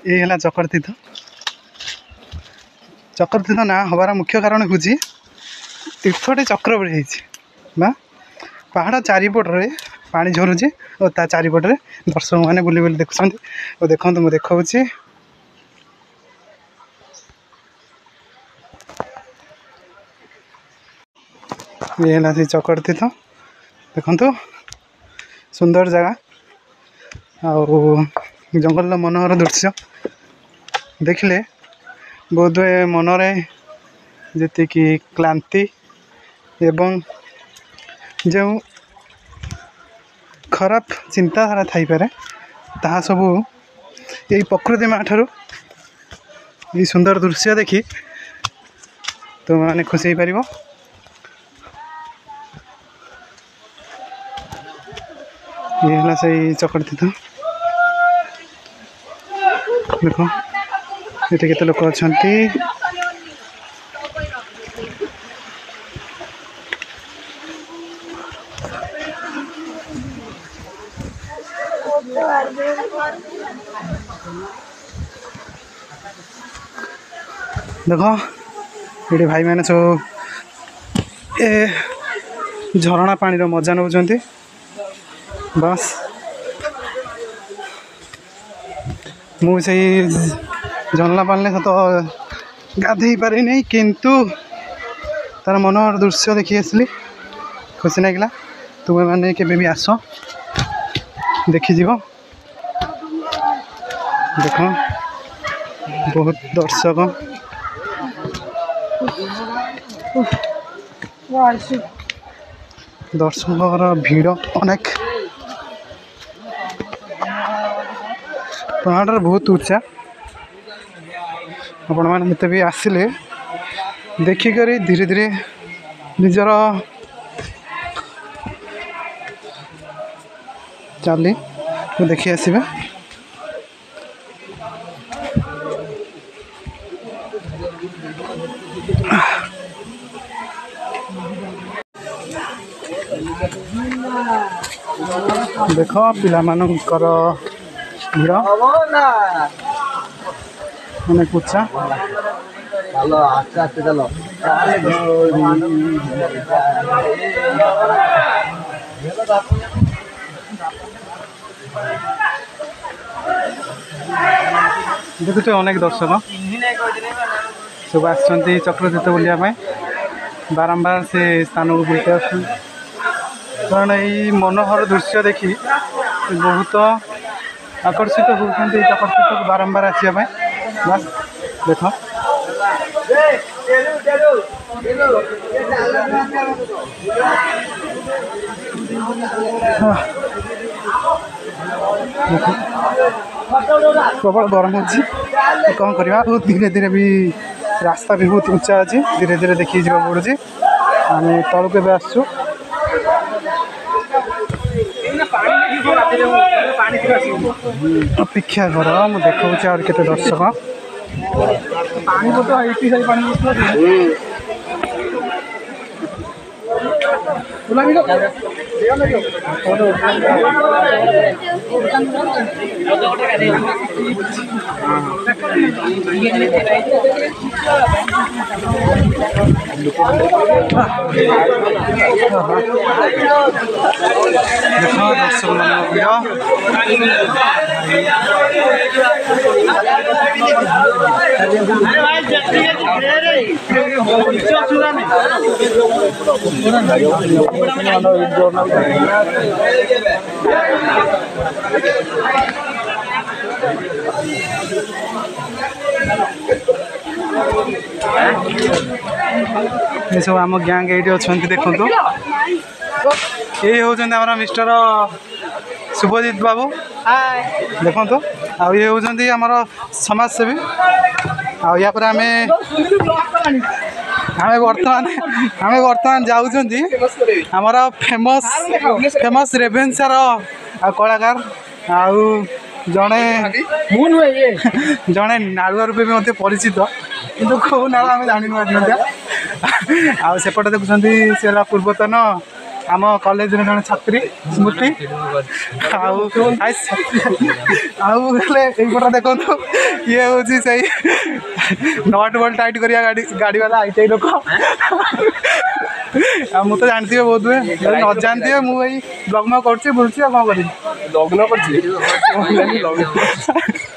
ये है चकर तीर्थ। चकर तीर्थ ना हबार मुख्य कारण हूँ तीर्थटे चक्र बड़ी बा पहाड़ चारिपटे पानी झरुचे और ता चारिपटे दर्शक मैंने बुली बुली देखुं और देखो मुझे देखा ये है से चकर तीर्थ देखु सुंदर जगह आ जंगल मनोहर दृश्य देखिले बोध मनरे जी क्लांति एवं जो खराब चिंताधारा थाईपे ता सबू यही प्रकृति माँ ठारू ये सुंदर दृश्य देखी तो मैंने खुशी हो पार। ये है से चकर तीर्थ देखो ये केते लोक अच्छा देखो ये भाई मैंने सब ए झरणा पानी मजा नौ बस मुझे झरना पानी तो गाधे पारे नहीं किंतु तार मनोहर दृश्य देखी आसली खुशी लगे। तुम्हें मैंने केवे भी आस देखी जीव देख बहुत दर्शक दर्शकर भीड़ अनेक पहाड़ बहुत उच्चा आपण मैंने भी आसिले देखिक धीरे धीरे निजर चली देखी आसबे। देख पिला मानकर भीड़ अनेक उच्चा देखुचे अनेक दर्शक सब आसछन्ति चक्रतीर्थ बुलिया बारंबार से स्थान को बुलते आस कारण यही मनोहर दृश्य देखी बहुत आकर्षित होती चक्रतीर्थ को बारंबार आसापी बस देख प्रबल गरम हो कौन करवा धीरे धीरे भी रास्ता भी बहुत उच्चा अच्छी धीरे धीरे देखिए जा पड़े आम तल के आसचु अपेक्षा कर मुझे देखा और केते दर्शक ये सब आम गैंग ये अच्छा देखो ये हूँ मिस्टर शुभजीत बाबू देखो आ ये हूँ आमर समाजसेवी आया पर आमे बर्तमान जाऊँ आमर फेमस रेभेन्सार कलाकार आउ जड़े जड़े नाड़ुआ रूपे भी परिचित किंतु कौ नाड़ आम जानी आसेपटे देखुं सी पूर्वतन आम कॉलेज जन छात्री स्मृति आउे देखो ये हूँ सही नट बोल्ट टाइट करिया गाड़ी वाला आईटीआई लोक मु तो जानती है बहुत हुए न जानती है मुझे ब्लॉग में कर बुलूँ कौन कर लग्न कर